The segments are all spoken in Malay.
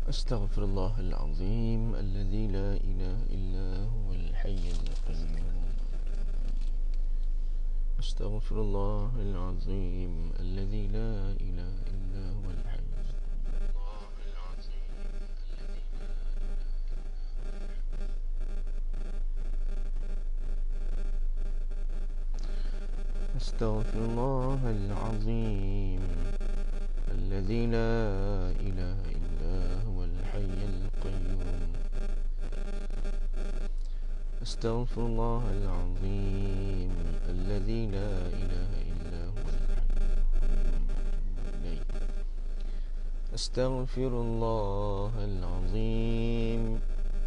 أستغفر الله العظيم الذي لا إله إلا هو الحي القيوم. أستغفر الله العظيم الذي لا إله إلا هو الحي أستغفر الله العظيم الذي لا إله إلا هو الحي القيوم. أستغفر الله العظيم الذي لا إله إلا هو الحي. أستغفر الله العظيم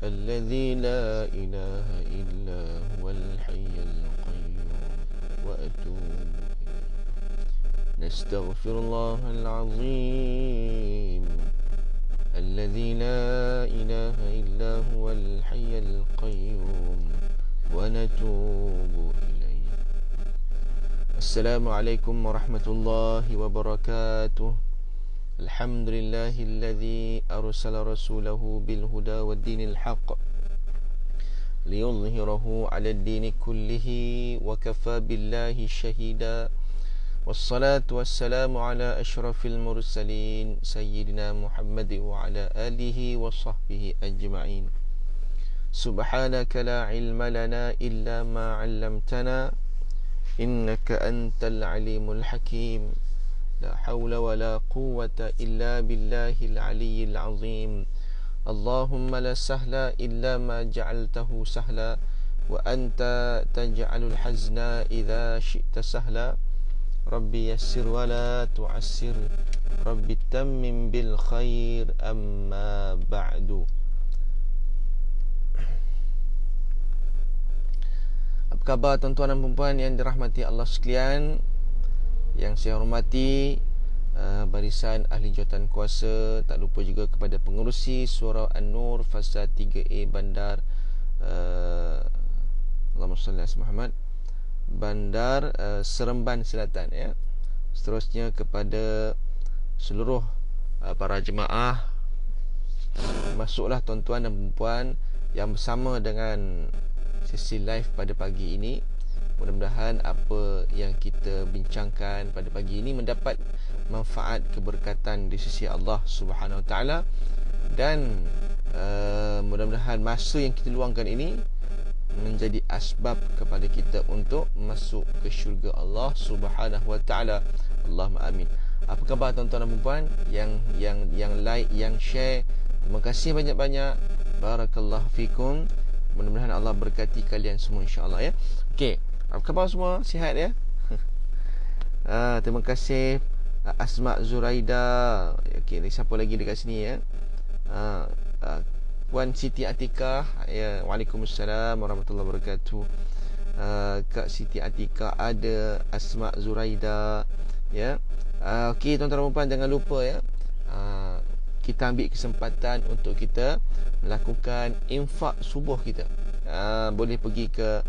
الذي لا إله إلا هو الحي القيوم وأتوب إليه. نستغفر الله العظيم الذي لا إله إلا هو الحي القيوم ونتوب إليه. السلام عليكم ورحمة الله وبركاته. الحمد لله الذي أرسل رسوله بالهدى والدين الحق ليظهره على الدين كله وكفى بالله شهيدا. والصلاة والسلام على أشرف المرسلين سيدنا محمد وعلى آله وصحبه أجمعين. سبحانك لا علم لنا إلا ما علمتنا إنك أنت العليم الحكيم. لا حول ولا قوة إلا بالله العلي العظيم. اللهم لا سهل إلا ما جعلته سهلا وأنت تجعل الحزن إذا شئت سهلا. ربي يسر ولا تعسر ربي تمم بالخير أما بعد. Apa khabar tuan-tuan dan puan-puan yang dirahmati Allah sekalian? Yang saya hormati barisan ahli jawatan kuasa, tak lupa juga kepada pengerusi Surah An-Nur Fasa 3A Bandar Allahumma salli ala Muhammad Bandar Seremban Selatan ya. Seterusnya kepada seluruh para jemaah, masuklah tuan-tuan dan puan yang bersama dengan sesi live pada pagi ini. Mudah-mudahan apa yang kita bincangkan pada pagi ini mendapat manfaat keberkatan di sisi Allah Subhanahu Wa Taala, dan mudah-mudahan masa yang kita luangkan ini menjadi asbab kepada kita untuk masuk ke syurga Allah Subhanahu Wa Taala. Allahumma amin. Apa khabar tuan-tuan dan puan yang like, yang share? Terima kasih banyak-banyak. Barakallahu fikum. Mudah-mudahan Allah berkati kalian semua insya-Allah ya. Okey, apa khabar semua? Sihat ya? Terima kasih Asma Zuraida. Okey, siapa lagi dekat sini ya? Puan Siti Atikah ya. Waalaikumsalam warahmatullahi wabarakatuh. Kak Siti Atikah ada, Asma Zuraida ya. Okey tuan-tuan dan puan, jangan lupa ya, kita ambil kesempatan untuk kita melakukan infak subuh kita. Boleh pergi ke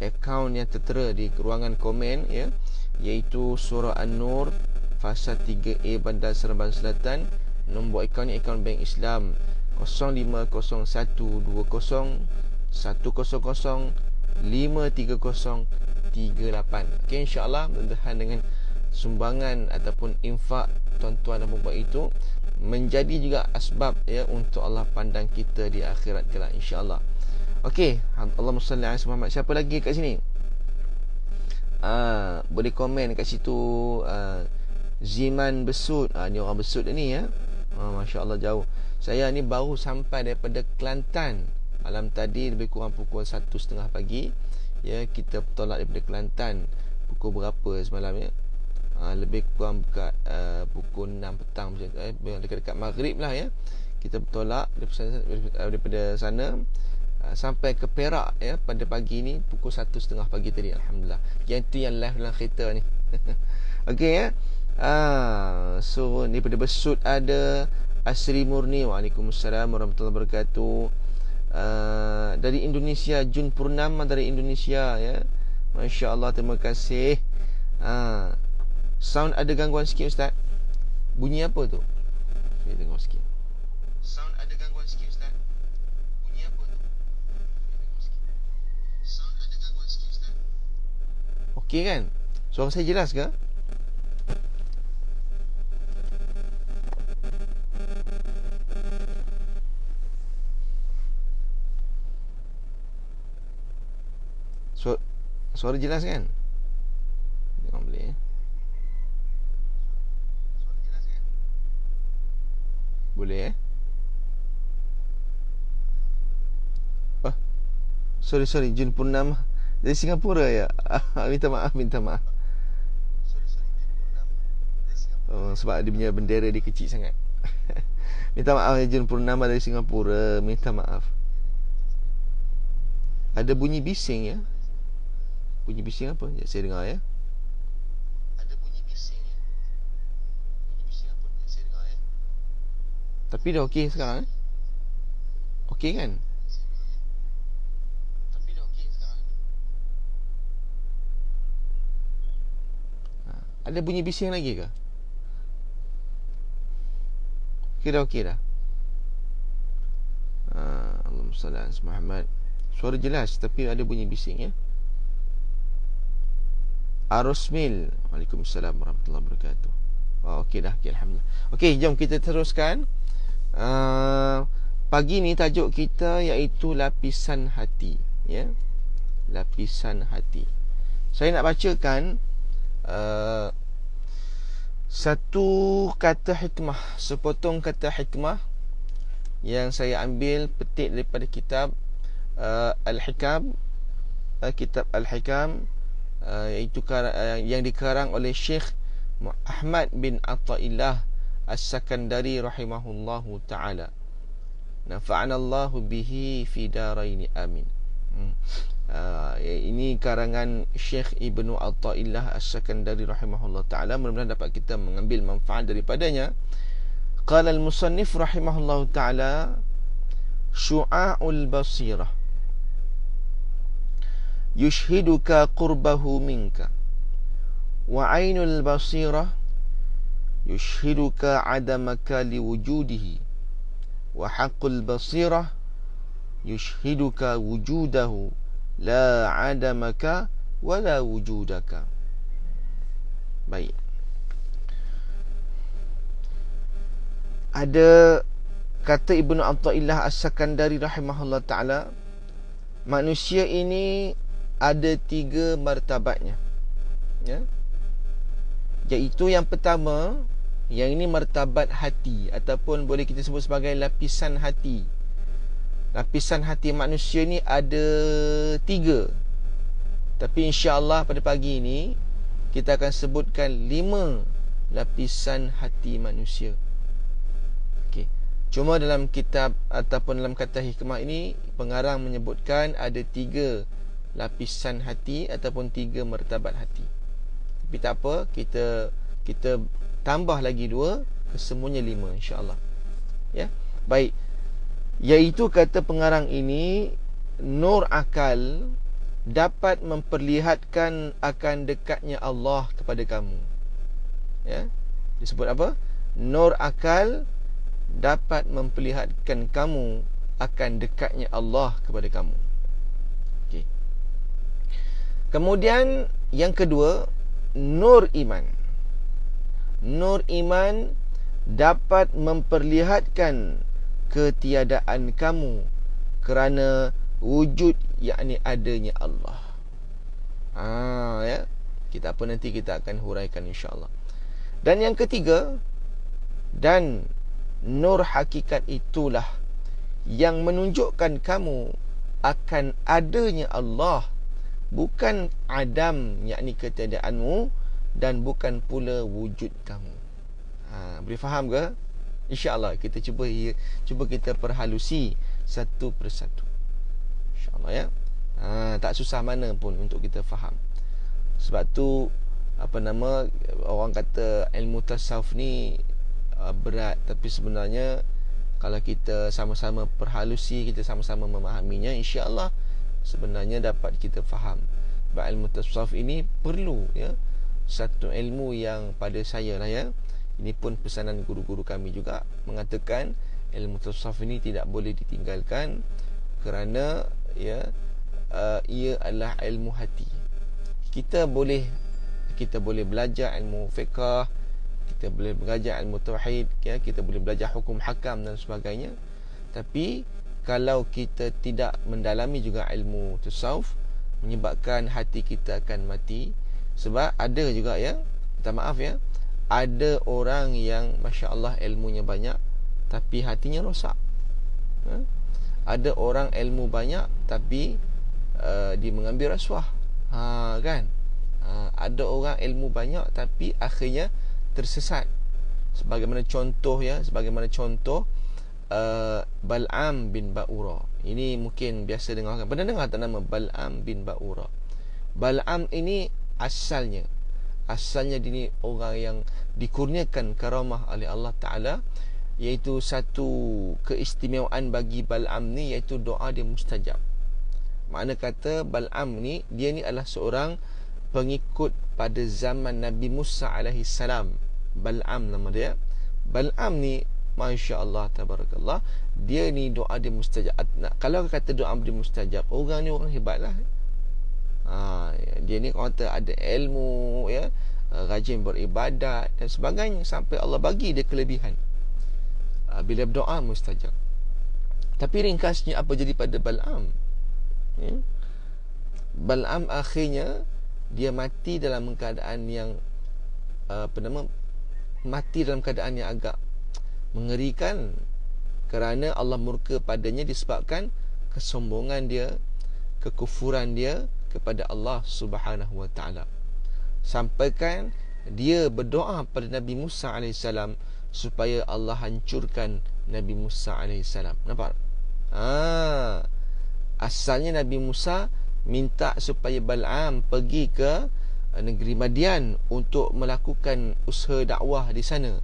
akaun yang tertera di ruangan komen ya, iaitu Surah An-Nur Fasa 3A Bandar Seremban Selatan. Nombor akaunnya akaun Bank Islam 050120053038. Okey, insya-Allah mudah-mudahan dengan sumbangan ataupun infak tuan-tuan dan puan itu menjadi juga asbab ya untuk Allah pandang kita di akhirat kelak insya-Allah. Okey, Allahumma salli ala Muhammad. Siapa lagi kat sini? Boleh komen kat situ. Ziman Besut. Ni orang Besut ni ya. Masya-Allah jauh. Saya ni baru sampai daripada Kelantan malam tadi, lebih kurang pukul 1:30 pagi. Ya, kita bertolak daripada Kelantan pukul berapa semalam ya? Lebih kurang dekat pukul 6 petang macam dekat-dekat maghrib lah ya. Kita bertolak daripada sana sampai ke Perak ya pada pagi ni pukul 1:30 pagi tadi. Alhamdulillah. Yang tu yang live dalam kereta ni. Okey ya. So daripada Besut ada Asri Murni. Waalaikumsalam warahmatullahi wabarakatuh. Dari Indonesia, Jun Purnama dari Indonesia ya. Masya-Allah, terima kasih. Sound ada gangguan sikit Ustaz. Bunyi apa tu? Saya tengok sikit. Sound Okey kan? Suara saya jelas ke? Suara jelas kan? Tengok boleh ya. Boleh eh? Oh, sorry Jun Purnama dari Singapura ya. Minta maaf. Oh, sebab dia punya bendera dia kecil sangat. Minta maaf ya, Jun Purnama dari Singapura. Minta maaf. Ada bunyi bising ya. Bunyi bising apa? Ya, saya dengar ya. Ada bunyi bising ya. Bunyi bising apa? Ya, saya dengar ya. Tapi dah okey sekarang eh? Okey kan? Tapi dah okey sekarang. Ada bunyi bising lagi ke? Okey dah. Allahumma salli ala Muhammad. Suara jelas tapi ada bunyi bising ya. Arusmil, Waalaikumsalam warahmatullahi wabarakatuh. Okey dah, alhamdulillah. Okey, jom kita teruskan. Pagi ni tajuk kita iaitu lapisan hati, ya. Lapisan hati. Saya nak bacakan satu kata hikmah, sepotong kata hikmah yang saya ambil petik daripada kitab Al-Hikam, kitab Al-Hikam, iaitu yang dikarang oleh Syekh Ahmad bin Athaillah As-Sakandari rahimahullahu taala. Nafa'anallahu bihi fi daraini amin. Ini karangan Syekh Ibnu Athaillah As-Sakandari rahimahullahu taala. Mudah-mudahan dapat kita mengambil manfaat daripadanya. Qala al-musannif rahimahullahu taala, syu'a'ul basirah yushhiduka qurbahu minka, wa 'ainul basirah yushhiduka 'adamaka liwujudihi, wa haqqul basirah yushhiduka wujudahu la 'adamaka wa la wujudaka. Baik. Ada kata Ibnu Athaillah As-Sakandari rahimahullah taala, manusia ini ada 3 martabatnya, ya. Iaitu yang pertama, yang ini martabat hati, ataupun boleh kita sebut sebagai lapisan hati. Lapisan hati manusia ni ada 3. Tapi insya-Allah pada pagi ini kita akan sebutkan 5 lapisan hati manusia. Okey. Cuma dalam kitab ataupun dalam kata hikmah ini, pengarang menyebutkan ada 3 lapisan hati ataupun 3 martabat hati. Tapi tak apa, kita tambah lagi 2, kesemuanya 5 insya-Allah. Ya. Baik. Iaitu kata pengarang ini, nur akal dapat memperlihatkan akan dekatnya Allah kepada kamu. Ya. Disebut apa? Nur akal dapat memperlihatkan kamu akan dekatnya Allah kepada kamu. Okey. Kemudian yang kedua, nur iman. Nur iman dapat memperlihatkan ketiadaan kamu kerana wujud, yakni adanya Allah. Ya. Kita apa nanti kita akan huraikan insya-Allah. Dan yang ketiga, dan nur hakikat itulah yang menunjukkan kamu akan adanya Allah, bukan adam, yakni ketiadaanmu, dan bukan pula wujud kamu. Boleh faham ke? InsyaAllah kita cuba kita perhalusi satu persatu, InsyaAllah ya. Tak susah mana pun untuk kita faham. Sebab tu orang kata ilmu tasawuf ni berat, tapi sebenarnya kalau kita sama-sama perhalusi, kita sama-sama memahaminya, insya-Allah sebenarnya dapat kita faham. Sebab ilmu tasawuf ini perlu, ya, satu ilmu yang pada saya lah, ya. Ini pun pesanan guru-guru kami juga mengatakan ilmu tasawuf ini tidak boleh ditinggalkan kerana, ya, ia adalah ilmu hati. kita boleh belajar ilmu fiqh, kita boleh belajar ilmu tauhid, ya, kita boleh belajar hukum hakam dan sebagainya. Tapi kalau kita tidak mendalami juga ilmu tasawuf, menyebabkan hati kita akan mati. Sebab ada juga, ya, minta maaf, ya, ada orang yang masya-Allah ilmunya banyak tapi hatinya rosak. Ada orang ilmu banyak tapi dia mengambil rasuah. Kan? Ada orang ilmu banyak tapi akhirnya tersesat. Sebagaimana contoh Bal'am bin Ba'ura. Ini mungkin biasa dengar. Pernah dengar tak nama Bal'am bin Ba'ura? Bal'am ini asalnya dia ni orang yang dikurniakan karamah oleh Allah Ta'ala, iaitu satu keistimewaan bagi Bal'am ni, iaitu doa dia mustajab. Makna kata Bal'am ni, dia ni adalah seorang pengikut pada zaman Nabi Musa alaihi salam. Bal'am nama dia. Bal'am ni masya-Allah tabarakallah, dia ni doa dia mustajab. Kalau kata doa dia mustajab, orang ni orang hebatlah. Dia ni kata ada ilmu, ya, rajin beribadat dan sebagainya, sampai Allah bagi dia kelebihan. Bila berdoa mustajab. Tapi ringkasnya apa jadi pada Bal'am? Bal'am akhirnya dia mati dalam keadaan yang mati dalam keadaan yang agak mengerikan, kerana Allah murka padanya disebabkan kesombongan dia, kekufuran dia kepada Allah Subhanahu wa taala. Sampaikan dia berdoa pada Nabi Musa alaihissalam supaya Allah hancurkan Nabi Musa alaihissalam. Nampak? Asalnya Nabi Musa minta supaya Bal'am pergi ke negeri Madian untuk melakukan usaha dakwah di sana.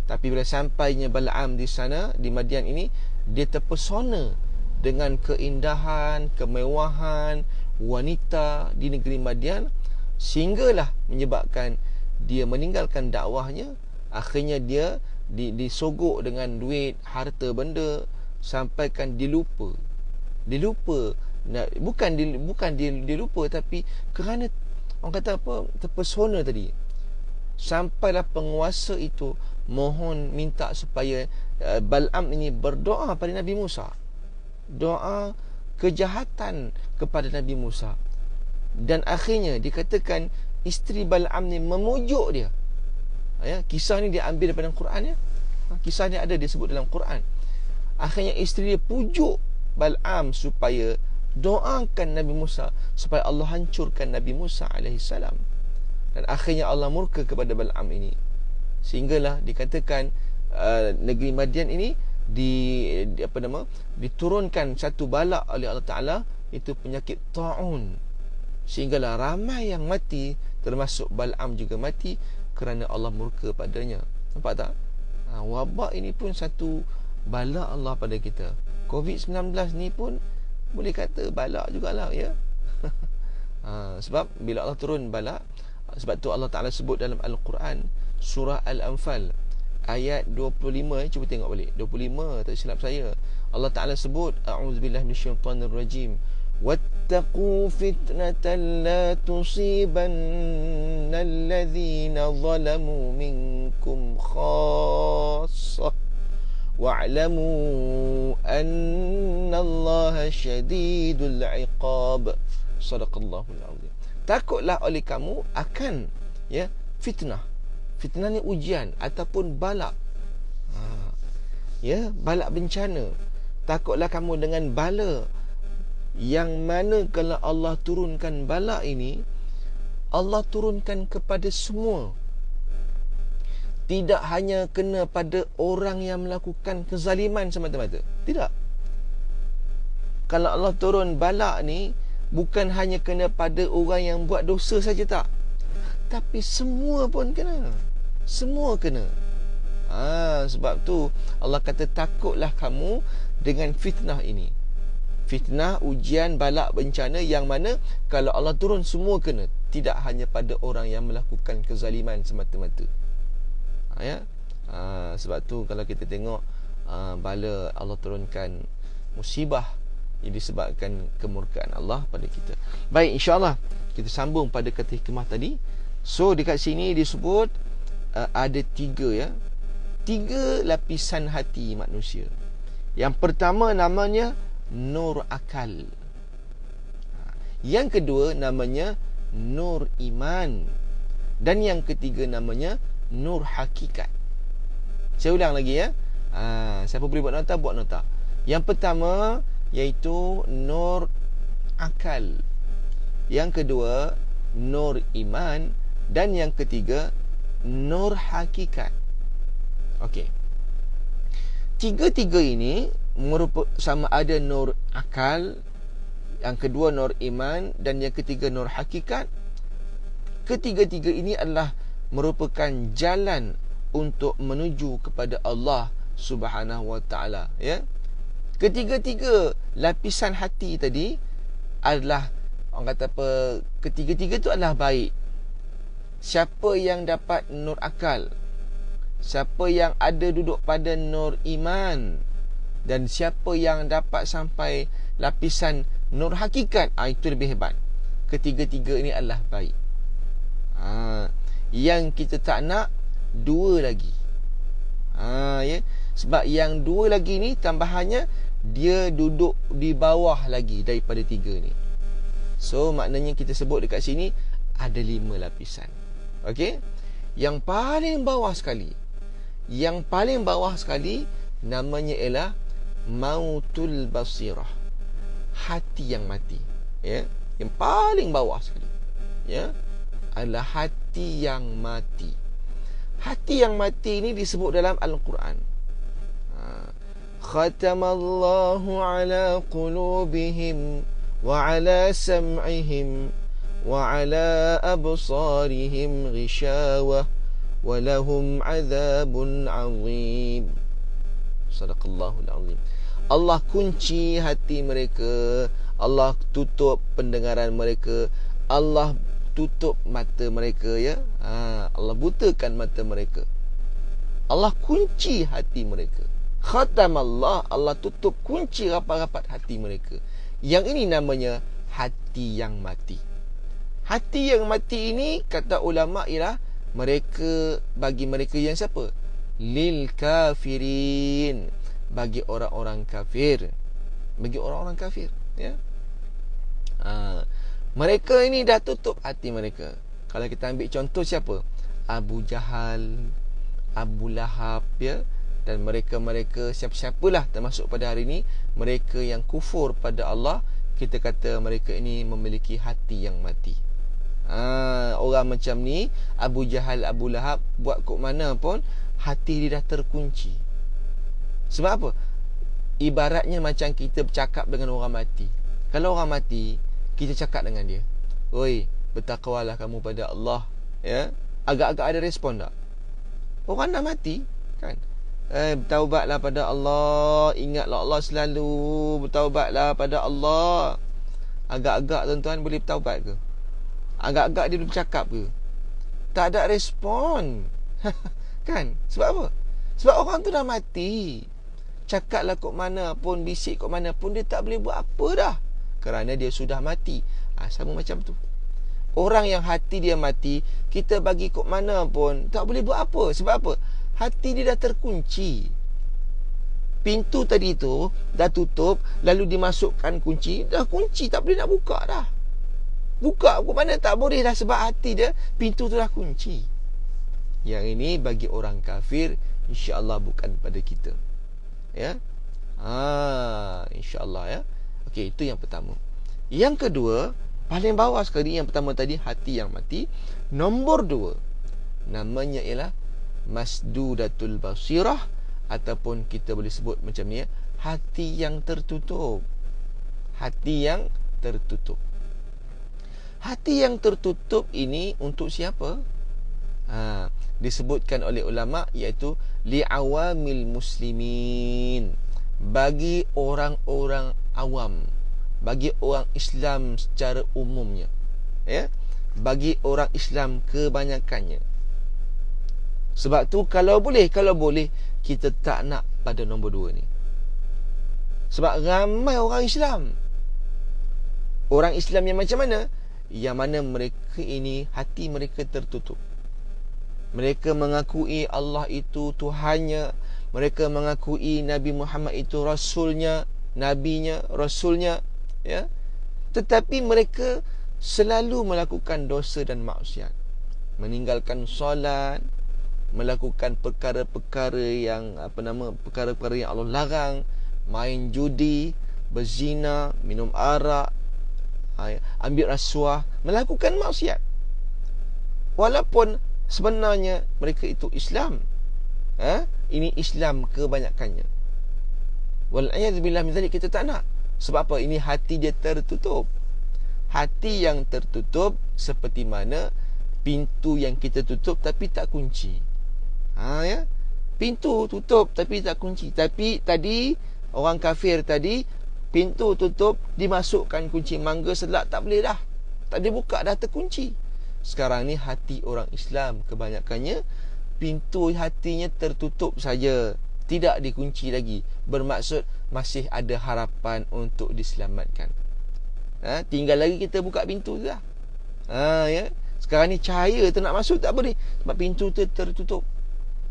Tapi bila sampainya Bal'am di sana, di Madian ini, dia terpesona dengan keindahan, kemewahan wanita di negeri Madian, sehinggalah menyebabkan dia meninggalkan dakwahnya. Akhirnya dia disogok dengan duit, harta benda, sampaikan dilupa. Bukan dia lupa, tapi kerana orang kata apa, terpesona tadi. Sampailah penguasa itu mohon minta supaya Bal'am ini berdoa pada Nabi Musa, doa kejahatan kepada Nabi Musa. Dan akhirnya dikatakan isteri Bal'am ni memujuk dia. Kisah ni dia ambil daripada Quran, ya. Kisah ni ada disebut dalam Quran. Akhirnya isteri dia pujuk Bal'am supaya doakan Nabi Musa supaya Allah hancurkan Nabi Musa alaihissalam. Dan akhirnya Allah murka kepada Bal'am ini, sehinggalah dikatakan negeri Madian ini diturunkan satu bala oleh Allah Ta'ala, itu penyakit ta'un, sehinggalah ramai yang mati, termasuk Bal'am juga mati kerana Allah murka padanya. Nampak tak? Wabak ini pun satu bala Allah pada kita. COVID-19 ni pun boleh kata bala jugalah, ya. Sebab bila Allah turun bala, sebab tu Allah Ta'ala sebut dalam Al-Quran, surah Al-Anfal ayat 25, cuba tengok balik 25, tak silap saya, Allah Ta'ala sebut, a'udzubillahi minasyaitanirrajim, wattaqu fitnatan la tusibanna alladhina zalamu minkum khassah wa'lamu anna Allaha syadidul iqab. Sadaqallahul azim. Takutlah oleh kamu akan, ya, fitnah. Fitnah ni ujian ataupun balak. Ya, balak bencana. Takutlah kamu dengan bala yang mana kalau Allah turunkan bala ini, Allah turunkan kepada semua. Tidak hanya kena pada orang yang melakukan kezaliman semata-mata. Tidak. Kalau Allah turun bala ni, bukan hanya kena pada orang yang buat dosa saja, tak, tapi semua pun kena. Semua kena. Sebab tu Allah kata takutlah kamu dengan fitnah ini. Fitnah, ujian, balak, bencana yang mana kalau Allah turun semua kena, tidak hanya pada orang yang melakukan kezaliman semata-mata. Sebab tu kalau kita tengok bala Allah turunkan musibah yang disebabkan kemurkaan Allah pada kita. Baik, insya-Allah kita sambung pada kata hikmah tadi. So dekat sini disebut ada 3 lapisan hati manusia. Yang pertama namanya nur akal. Yang kedua namanya nur iman. Dan yang ketiga namanya nur hakikat. Saya ulang lagi ya. Siapa boleh buat nota, buat nota. Yang pertama iaitu nur akal. Yang kedua nur iman. Dan yang ketiga nur hakikat. Okey. Tiga-tiga ini sama ada nur akal, yang kedua nur iman, dan yang ketiga nur hakikat. Ketiga-tiga ini adalah merupakan jalan untuk menuju kepada Allah Subhanahu wa taala, ya. Ketiga-tiga lapisan hati tadi adalah, orang kata apa, ketiga-tiga tu adalah baik. Siapa yang dapat nur akal, siapa yang ada duduk pada nur iman, dan siapa yang dapat sampai lapisan nur hakikat, itu lebih hebat. Ketiga-tiga ini adalah baik. Yang kita tak nak, 2 lagi. Ya. Sebab yang 2 lagi ni tambahannya, dia duduk di bawah lagi daripada 3 ni. So maknanya kita sebut dekat sini ada 5 lapisan. Okey. Yang paling bawah sekali, namanya ialah mautul basirah, hati yang mati, ya. Yang paling bawah sekali, ya, adalah hati yang mati. Hati yang mati ini disebut dalam Al-Quran. Khatamallahu ala qulubihim wa ala sam'ihim wa ala absarihim ghishawah wa lahum azabun azim. Sadaqallahul azim. Allah kunci hati mereka, Allah tutup pendengaran mereka, Allah tutup mata mereka, ya. Allah butakan mata mereka. Allah kunci hati mereka. Khatamallah, Allah tutup kunci rapat-rapat hati mereka. Yang ini namanya hati yang mati. Hati yang mati ini, kata ulama, ialah bagi mereka yang siapa? Lil kafirin, bagi orang-orang kafir. Bagi orang-orang kafir, ya. Mereka ini dah tutup hati mereka. Kalau kita ambil contoh siapa? Abu Jahal, Abu Lahab, ya. Dan mereka-mereka siapa-siapalah termasuk pada hari ini, mereka yang kufur pada Allah, kita kata mereka ini memiliki hati yang mati. Orang macam ni, Abu Jahal, Abu Lahab, buat kok mana pun hati dia dah terkunci. Sebab apa? Ibaratnya macam kita bercakap dengan orang mati. Kalau orang mati, kita cakap dengan dia, "Oi, bertakwalah kamu pada Allah." Ya, agak-agak ada respon tak? Orang dah mati, kan? Bertaubatlah pada Allah, ingatlah Allah selalu, bertaubatlah pada Allah. Agak-agak tuan-tuan boleh bertaubat ke? Agak-agak dia boleh bercakap ke? Tak ada respon. Kan? Sebab apa? Sebab orang tu dah mati. Cakaplah kok mana pun, bisik kok mana pun, dia tak boleh buat apa dah, kerana dia sudah mati. Sama macam tu. Orang yang hati dia mati, kita bagi kok mana pun tak boleh buat apa. Sebab apa? Hati dia dah terkunci. Pintu tadi tu dah tutup, lalu dimasukkan kunci, dah kunci, tak boleh nak buka dah. Buka kok mana tak boleh dah, sebab hati dia, pintu tu dah kunci. Yang ini bagi orang kafir, insya-Allah bukan pada kita. Ya. Insya-Allah, ya. Okey, itu yang pertama. Yang kedua, paling bawah sekali, yang pertama tadi hati yang mati. Nombor 2, namanya ialah masdudatul basirah, ataupun kita boleh sebut macam ni, hati yang tertutup. Hati yang tertutup. Hati yang tertutup ini untuk siapa? Disebutkan oleh ulama, iaitu li'awamil muslimin, bagi orang-orang awam, bagi orang Islam secara umumnya, ya, bagi orang Islam kebanyakannya. Sebab tu kalau boleh kita tak nak pada nombor 2 ni. Sebab ramai orang Islam Orang Islam yang macam mana? Yang mana mereka ini hati mereka tertutup. Mereka mengakui Allah itu Tuhannya. Mereka mengakui Nabi Muhammad itu Rasulnya, Nabinya, Rasulnya, ya. Tetapi mereka selalu melakukan dosa dan maksiat, meninggalkan solat, melakukan perkara-perkara yang perkara-perkara yang Allah larang, main judi, berzina, minum arak, ambil rasuah, melakukan maksiat. Walaupun sebenarnya mereka itu Islam. Ini Islam kebanyakannya. Wal'iyadzubillah min zalik, kita tak nak. Sebab apa? Ini hati dia tertutup. Hati yang tertutup seperti mana pintu yang kita tutup tapi tak kunci. Ya. Pintu tutup tapi tak kunci. Tapi tadi orang kafir tadi, pintu tutup, dimasukkan kunci mangga selak, tak boleh dah. Tak boleh buka, dah terkunci. Sekarang ni hati orang Islam kebanyakannya pintu hatinya tertutup saja, tidak dikunci lagi. Bermaksud masih ada harapan untuk diselamatkan. Tinggal lagi kita buka pintu tu lah. Ya. Sekarang ni cahaya tu nak masuk tak boleh, sebab pintu tu tertutup.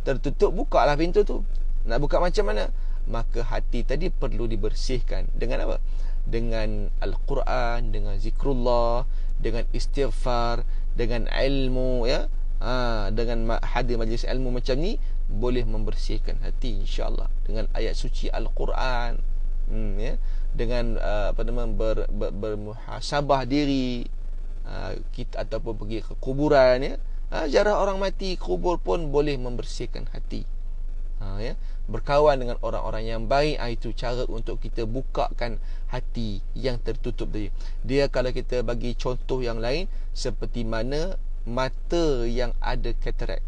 Tertutup, buka lah pintu tu. Nak buka macam mana? Maka hati tadi perlu dibersihkan. Dengan apa? Dengan Al-Quran, dengan zikrullah, dengan istighfar, dengan ilmu, ya. Dengan hadir majlis ilmu macam ni boleh membersihkan hati, insya-Allah. Dengan ayat suci Al-Quran, ya. Dengan bermuhasabah diri, kita ataupun pergi ke kuburan, ya. Ziarah orang mati, kubur pun boleh membersihkan hati. Ya. Berkawan dengan orang-orang yang baik, itu cara untuk kita bukakan hati yang tertutup tadi. Dia, kalau kita bagi contoh yang lain, seperti mana mata yang ada katarak,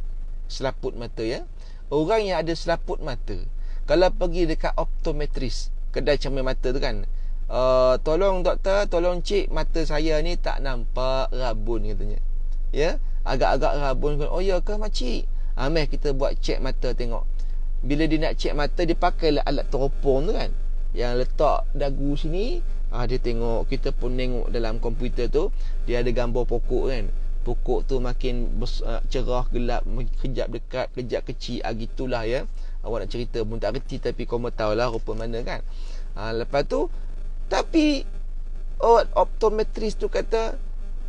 selaput mata, ya. Orang yang ada selaput mata, kalau pergi dekat optometris, kedai cermin mata tu kan, tolong doktor, tolong cek mata saya ni tak nampak rabun, katanya. Ya, agak-agak rabun. Oh ya ke makcik? Meh kita buat cek mata, tengok. Bila dia nak cek mata, dia pakai alat teropong tu kan, yang letak dagu sini. Dia tengok, kita pun tengok dalam komputer tu, dia ada gambar pokok kan. Pokok tu makin cerah, gelap, kejap dekat, kejap kecil, gitulah, ya. Awak nak cerita pun tak reti, tapi kau tahu lah rupa mana kan. Lepas tu, tapi optometris tu kata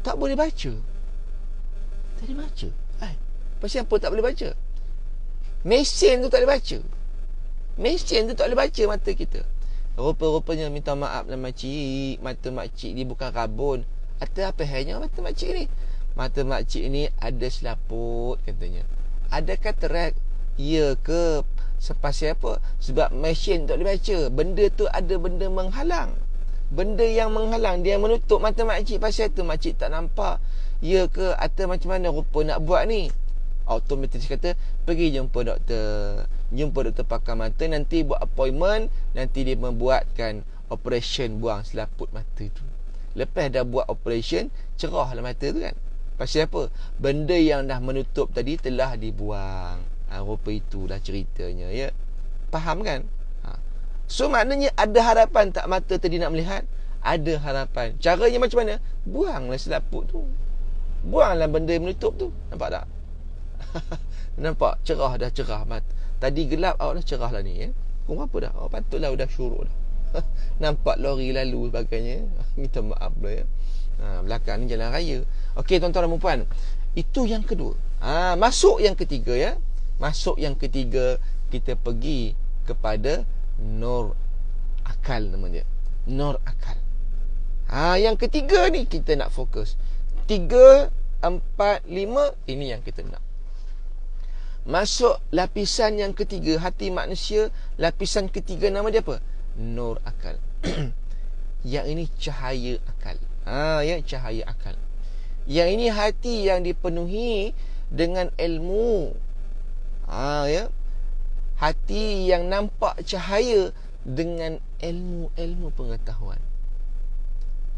tak boleh baca. Tak boleh baca. Pasal apa tak boleh baca? Mesin tu tak boleh baca. Mesin tu tak boleh baca mata kita. Rupa-rupanya, minta maaf lah makcik, mata makcik ni bukan rabun. Apa hanya mata makcik ni? Mata makcik ni ada selaput, katanya. Ada katarak. Ya ke? Sepasal apa? Sebab mesin tak boleh baca. Benda tu ada benda menghalang. Benda yang menghalang, dia menutup mata makcik. Pasal tu makcik tak nampak. Ya ke? Atau macam mana rupa nak buat ni? Automatis kata, pergi jumpa doktor. Jumpa doktor pakar mata, nanti buat appointment, nanti dia membuatkan operation buang selaput mata tu. Lepas dah buat operation, cerahlah mata tu kan. Pasal apa? Benda yang dah menutup tadi telah dibuang. Rupa itulah ceritanya, ya. Faham kan? So maknanya ada harapan tak mata tadi nak melihat? Ada harapan. Caranya macam mana? Buanglah selaput tu. Buanglah benda yang menutup tu. Nampak tak? Nampak? Cerah dah, cerah. Tadi gelap, awak dah cerah lah ni, ya. Pukul apa dah? Patutlah dah syuruk dah. Nampak lori lalu sebagainya. Minta maaf lah, ya. Belakang ni jalan raya. Okey, tuan-tuan dan puan, itu yang kedua. Masuk yang ketiga, ya. Masuk yang ketiga, kita pergi kepada nur akal, nama dia. Nur akal. Yang ketiga ni kita nak fokus. 3, 4, 5, ini yang kita nak. Masuk lapisan yang ketiga, hati manusia. Lapisan ketiga, nama dia apa? Nur akal. Yang ini cahaya akal. Ya, cahaya akal. Yang ini hati yang dipenuhi dengan ilmu. Ya. Hati yang nampak cahaya dengan ilmu-ilmu pengetahuan,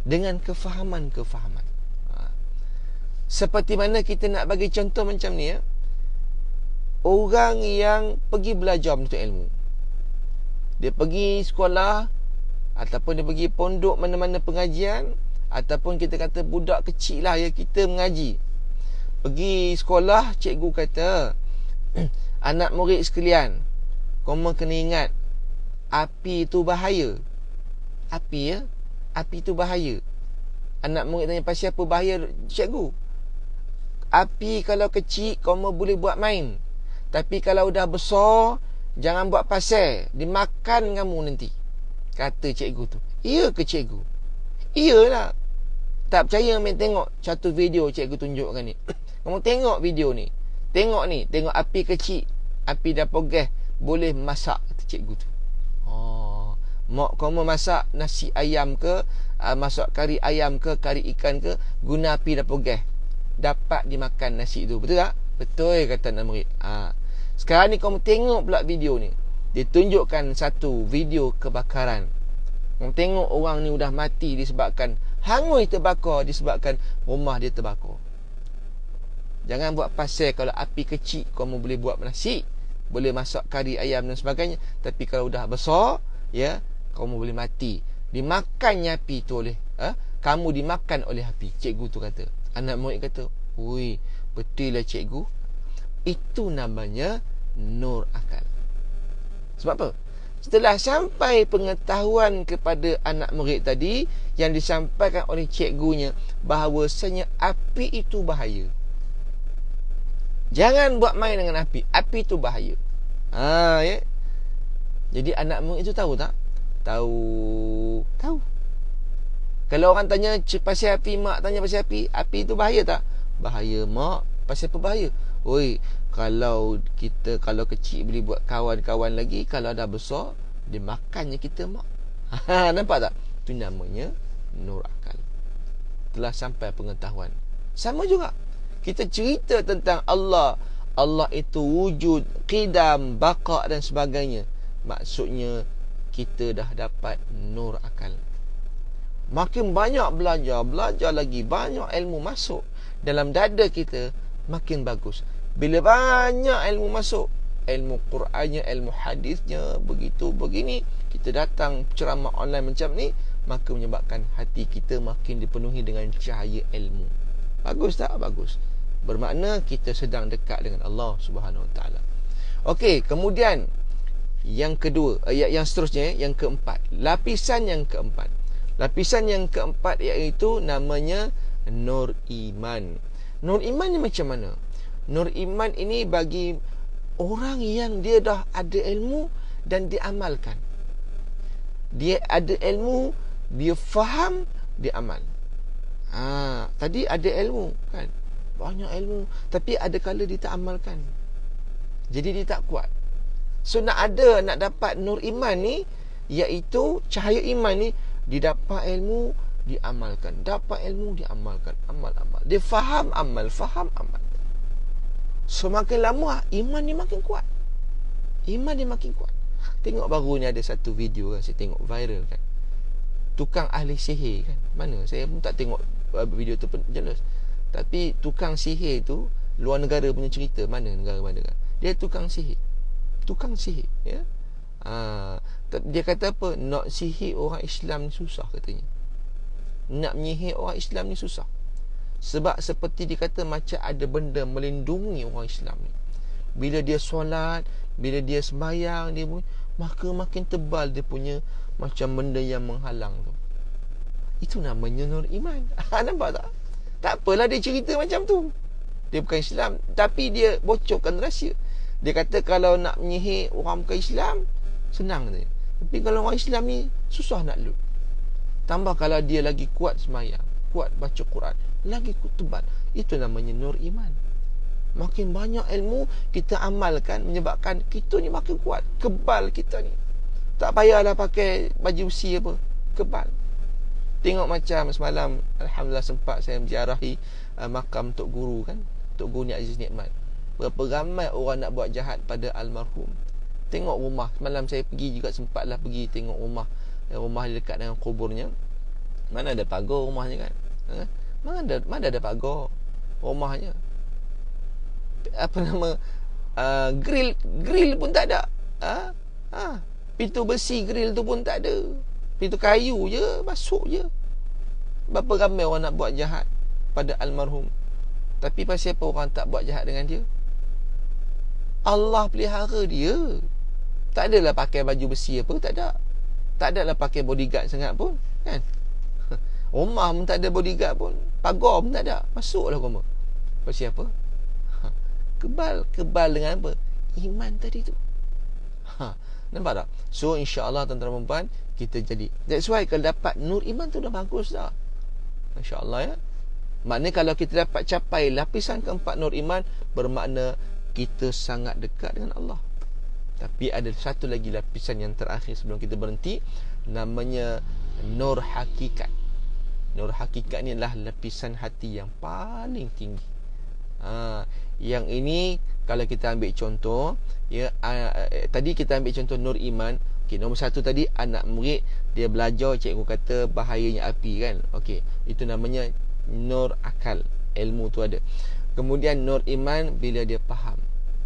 dengan kefahaman-kefahaman. Seperti mana kita nak bagi contoh macam ni, ya. Orang yang pergi belajar menuntut ilmu, dia pergi sekolah ataupun dia pergi pondok, mana-mana pengajian, Ataupun kita kata budak kecil lah ya, kita mengaji. Pergi sekolah, cikgu kata, anak murid sekalian, korang kena ingat, api itu bahaya. Api ya, api itu bahaya. Anak murid tanya, pasal apa bahaya cikgu? Api kalau kecil kamu boleh buat main, tapi kalau dah besar jangan buat pasal, dimakan kamu nanti, kata cikgu tu. Ya ke cikgu? Iyalah. Tak percaya main tengok satu video cikgu tunjukkan ni. Kamu tengok video ni. Tengok ni, tengok api kecil, api dapur gas boleh masak, kata cikgu tu. Oh, mak kamu masak nasi ayam ke, masak kari ayam ke, kari ikan ke, guna api dapur gas, dapat dimakan nasi tu. Betul tak? Betul, kata anak murid. Sekarang ni kamu tengok pula video ni. Dia tunjukkan satu video kebakaran. Kamu tengok orang ni dah mati disebabkan hangus terbakar, disebabkan rumah dia terbakar. Jangan buat pasal kalau api kecil kamu boleh buat nasi, boleh masak kari ayam dan sebagainya. Tapi kalau dah besar, ya, kamu boleh mati. Dimakannya api tu oleh kamu dimakan oleh api. Cikgu tu kata. Anak murid kata, "Ui, betul lah cikgu. Itu namanya nur akal." Sebab apa? Setelah sampai pengetahuan kepada anak murid tadi, yang disampaikan oleh cikgunya, bahawasanya api itu bahaya. Jangan buat main dengan api. Api itu bahaya. Ya. Jadi anak murid itu tahu tak? Tahu. Kalau orang tanya pasal api, mak tanya pasal api, api itu bahaya tak? Bahaya mak. Pasal apa bahaya? Oi, kalau kecil boleh buat kawan-kawan lagi, kalau dah besar dia makannya kita mak. Nampak tak? Itu namanya nur akal. Telah sampai pengetahuan. Sama juga, kita cerita tentang Allah. Allah itu wujud, qidam, baqa dan sebagainya. Maksudnya kita dah dapat nur akal. Makin banyak belajar lagi, banyak ilmu masuk dalam dada kita, makin bagus. Bila banyak ilmu masuk, ilmu Qurannya, ilmu hadisnya, begitu begini, kita datang ceramah online macam ni, maka menyebabkan hati kita makin dipenuhi dengan cahaya ilmu. Bagus tak? Bagus. Bermakna kita sedang dekat dengan Allah Subhanahu Wa Taala. Okey, kemudian yang kedua, yang seterusnya, yang keempat, lapisan yang keempat. Lapisan yang keempat iaitu namanya nur iman. Nur iman ni macam mana? Nur iman ini bagi orang yang dia dah ada ilmu dan dia amalkan. Dia ada ilmu, dia faham, dia amal. Tadi ada ilmu kan? Banyak ilmu, tapi ada kala dia tak amalkan. Jadi dia tak kuat. So nak dapat nur iman ni, iaitu cahaya iman ni, dia dapat ilmu, diamalkan. Dapat ilmu, diamalkan. Amal. Dia faham, amal. Faham, amal. So makin lama iman ni makin kuat. Iman dia makin kuat. Tengok baru ni ada satu video kan, saya tengok viral kan, tukang ahli sihir kan. Mana? Saya pun tak tengok video tu pun jelas. Tapi tukang sihir tu luar negara punya cerita. Mana negara mana kan? Dia tukang sihir. Tukang sihir, ya. Dia kata apa? Nak sihir orang Islam ni susah katanya. Nak menyihir orang Islam ni susah. Sebab seperti dikata macam ada benda melindungi orang Islam ni. Bila dia solat, bila dia sembahyang, maka makin tebal dia punya macam benda yang menghalang tu. Itu namanya nur iman. Nampak tak? Tak apalah dia cerita macam tu. Dia bukan Islam, tapi dia bocorkan rahsia. Dia kata kalau nak menyihir orang bukan Islam, senang dia. Tapi kalau orang Islam ni susah nak lut. Tambah kalau dia lagi kuat sembahyang, kuat baca Quran, lagi tebal. Itu namanya nur iman. Makin banyak ilmu kita amalkan, menyebabkan kita ni makin kuat. Kebal kita ni. Tak payahlah pakai baju besi apa, kebal. Tengok macam semalam, alhamdulillah sempat saya menziarahi makam Tok Guru kan, Tok Guru Ni Aziz Nikmat. Berapa ramai orang nak buat jahat pada almarhum. Tengok rumah. Semalam saya pergi juga, sempatlah pergi tengok rumah. Rumah dia dekat dengan kuburnya. Mana ada pagar rumahnya kan? Mana ada pagar rumahnya? Apa nama? Grill pun tak ada. Pintu besi grill tu pun tak ada. Pintu kayu je, masuk je. Berapa ramai orang nak buat jahat pada almarhum, tapi pasal apa orang tak buat jahat dengan dia? Allah pelihara dia. Tak adalah pakai baju besi apa, tak ada. Tak adalah pakai bodyguard sangat pun, kan? Rumah pun tak ada bodyguard pun, pagar pun tak ada, masuklah rumah. Pasal apa? Kebal dengan apa? Iman tadi tu. Nampak tak? So insya-Allah tuan-tuan dan puan, kita jadi. That's why kalau dapat nur iman tu dah bagus dah. Insya-Allah ya. Maknanya kalau kita dapat capai lapisan keempat nur iman, bermakna kita sangat dekat dengan Allah. Tapi ada satu lagi lapisan yang terakhir sebelum kita berhenti, namanya nur hakikat. Nur hakikat ni adalah lapisan hati yang paling tinggi. Yang ini kalau kita ambil contoh, ya, tadi kita ambil contoh nur iman. Okey, nombor satu tadi anak murid dia belajar, cikgu kata bahayanya api, kan? Okey, itu namanya nur akal, ilmu tu ada. Kemudian nur iman bila dia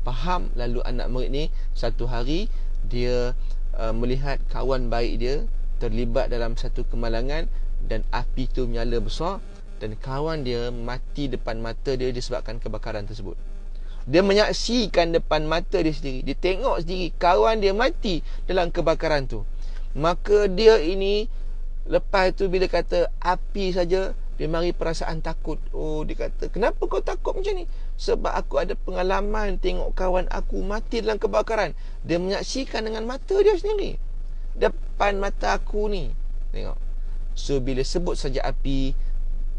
faham, lalu anak murid ni satu hari dia melihat kawan baik dia terlibat dalam satu kemalangan dan api tu menyala besar dan kawan dia mati depan mata dia disebabkan kebakaran tersebut. Dia menyaksikan depan mata dia sendiri, dia tengok sendiri kawan dia mati dalam kebakaran tu. Maka dia ini lepas tu bila kata api saja, dia mari perasaan takut. Oh, dia kata, kenapa kau takut macam ni? Sebab aku ada pengalaman tengok kawan aku mati dalam kebakaran. Dia menyaksikan dengan mata dia sendiri, depan mata aku ni. Tengok. So bila sebut saja api,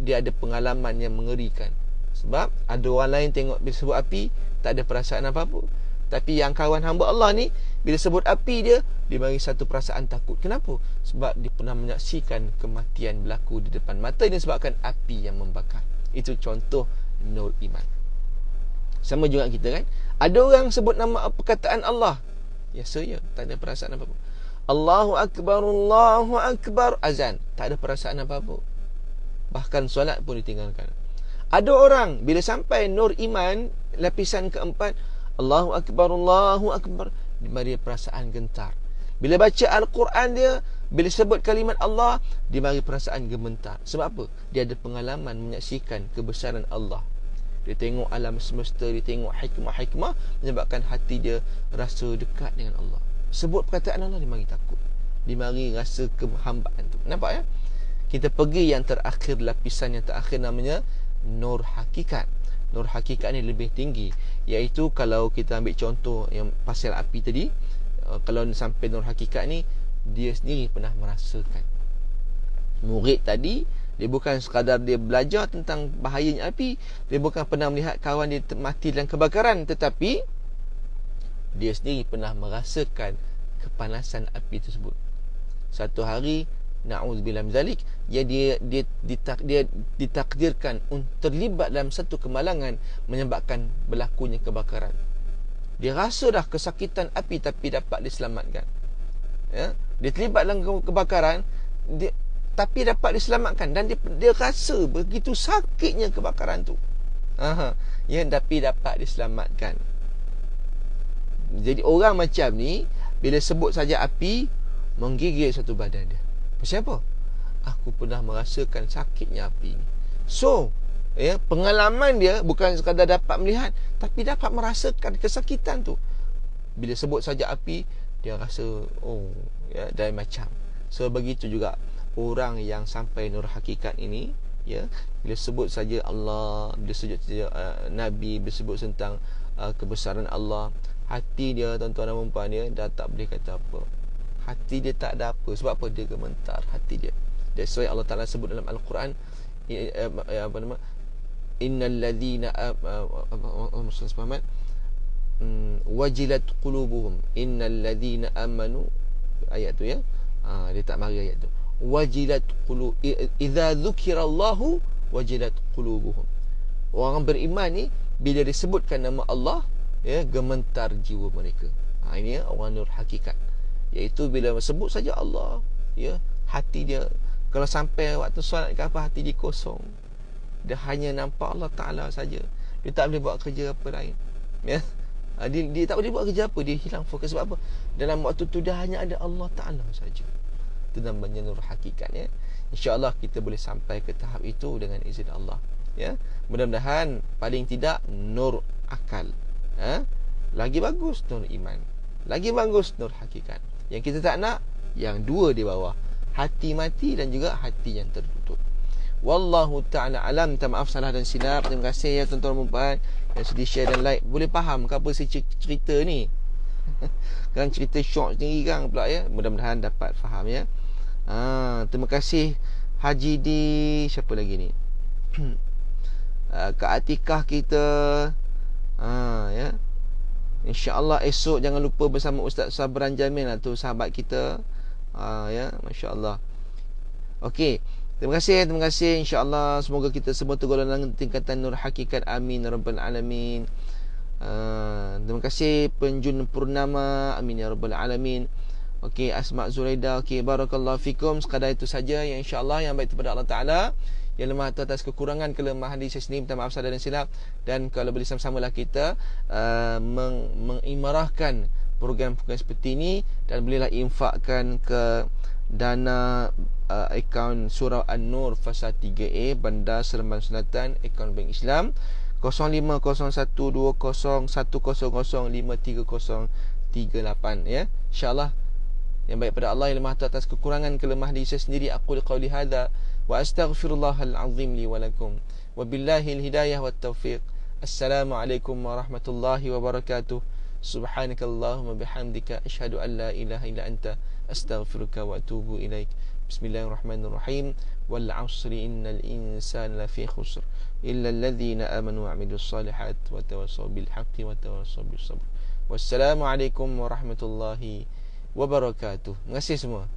dia ada pengalaman yang mengerikan. Sebab ada orang lain tengok bila sebut api tak ada perasaan apa-apa. Tapi yang kawan hamba Allah ni, bila sebut api dia bagi satu perasaan takut. Kenapa? Sebab dia pernah menyaksikan kematian berlaku di depan mata dia sebabkan api yang membakar. Itu contoh nur iman. Sama juga kita, kan? Ada orang sebut nama perkataan Allah, ya saya tak ada perasaan apa-apa. Allahu Akbar, azan, tak ada perasaan apa-apa. Bahkan solat pun ditinggalkan. Ada orang bila sampai nur iman lapisan keempat, Allahu Akbar, dia perasaan gentar. Bila baca Al-Quran dia, bila sebut kalimat Allah, dia mari perasaan gemetar. Sebab apa? Dia ada pengalaman menyaksikan kebesaran Allah. Dia tengok alam semesta, dia tengok hikmah-hikmah, menyebabkan hati dia rasa dekat dengan Allah. Sebut perkataan Allah, dia mari takut, dia mari rasa kehambaan tu. Nampak ya? Kita pergi yang terakhir, lapisan yang terakhir namanya nur hakikat. Nur hakikat ni lebih tinggi, iaitu kalau kita ambil contoh yang pasal api tadi, kalau sampai nur hakikat ni, dia sendiri pernah merasakan. Murid tadi, dia bukan sekadar dia belajar tentang bahayanya api, dia bukan pernah melihat kawan dia mati dalam kebakaran, tetapi dia sendiri pernah merasakan kepanasan api tersebut. Satu hari, na'udzubillah min zalik, dia ditakdirkan untuk terlibat dalam satu kemalangan menyebabkan berlakunya kebakaran. Dia rasa dah kesakitan api tapi dapat diselamatkan. Ya, dia terlibat dalam kebakaran, tapi dapat diselamatkan, dan dia rasa begitu sakitnya kebakaran tu. Ya, tapi dapat diselamatkan. Jadi orang macam ni bila sebut saja api, menggigil satu badan dia. Pasal apa? Aku pernah merasakan sakitnya api ni. So, ya, pengalaman dia bukan sekadar dapat melihat, tapi dapat merasakan kesakitan tu. Bila sebut saja api, dia rasa, oh, ya, dari macam. So begitu juga orang yang sampai nur hakikat ini, ya, bila sebut saja Allah, bila sebut saja Nabi, bila sebut tentang kebesaran Allah, hati dia, tuan-tuan dan puan dia, dah tak boleh kata apa. Hati dia tak ada apa. Sebab apa? Dia gemetar hati dia. That's why Allah Ta'ala sebut dalam Al-Quran, apa nama, innal ladhina Muhammad wajilat qulubuhum innal ladhina amanu, ayat tu, ya. Dia tak mari ayat tu. Wajilat qulub idza dzukirallahu wajilat qulubuhum. Orang beriman ni bila disebutkan nama Allah, ya, gemetar jiwa mereka. Ini, ya, orang nur hakikat, iaitu bila sebut saja Allah, ya, hati dia, kalau sampai waktu solat ke apa, hati dia kosong. Dia hanya nampak Allah Ta'ala saja. Dia tak boleh buat kerja apa lain, ya. Dia tak boleh buat kerja apa, dia hilang fokus. Sebab apa? Dalam waktu tu dia hanya ada Allah Ta'ala saja. Itu namanya nur hakikat, ya. InsyaAllah kita boleh sampai ke tahap itu dengan izin Allah. Ya, mudah-mudahan paling tidak nur akal, lagi bagus nur iman, lagi bagus nur hakikat. Yang kita tak nak, yang dua di bawah, hati mati dan juga hati yang tertutup. Wallahu ta'ala alam. Minta maaf salah dan silap. Terima kasih ya tuan-tuan dan puan yang sudi share dan like. Boleh faham ke apa saya cerita ni? Kan cerita short sendiri kan pula ya. Mudah-mudahan dapat faham ya. Terima kasih Haji di siapa lagi ni? Kak Atikah kita. Ya. InsyaAllah esok jangan lupa bersama Ustaz Sabran Jamil lah tu, sahabat kita. Ya, masya-Allah. Okey. Terima kasih. InsyaAllah semoga kita semua tergolong dalam tingkatan nur hakikat. Amin rabbal alamin. Terima kasih Penjun Purnama. Amin ya rabbal alamin. Okey, Asma Zuraida. Okey, barakallahu fikum. Sekadar itu saja yang insya-Allah yang baik daripada Allah Taala. Yang lemah atas kekurangan kelemahan diri saya sendiri, minta maaf salah dan silap. Dan kalau boleh sama-samalah kita mengimarahkan program-program seperti ini, dan bolehlah infakkan ke dana akaun Surau An-Nur Fasa 3A Bandar Seremban Selatan, akaun Bank Islam 05012010053038 ya. InsyaAllah yang baik pada Allah, yang lemah atas kekurangan kelemahan diri saya sendiri. Aqul qawli hadza wa astaghfirullahal azim li wa lakum. Wabillahil hidayah wat taufiq. Assalamualaikum warahmatullahi wabarakatuh. Subhanakallahumma bihamdika asyhadu an la ilaha illa anta astaghfiruka wa atubu ilaik. Bismillahirrahmanirrahim. Wal 'asri innal insana lafi khusr illa alladhina amanu wa 'amilus solihat wa tawassaw bil haqqi wa tawassaw bis sabr. Wassalamualaikum warahmatullahi wabarakatuh. Terima kasih semua.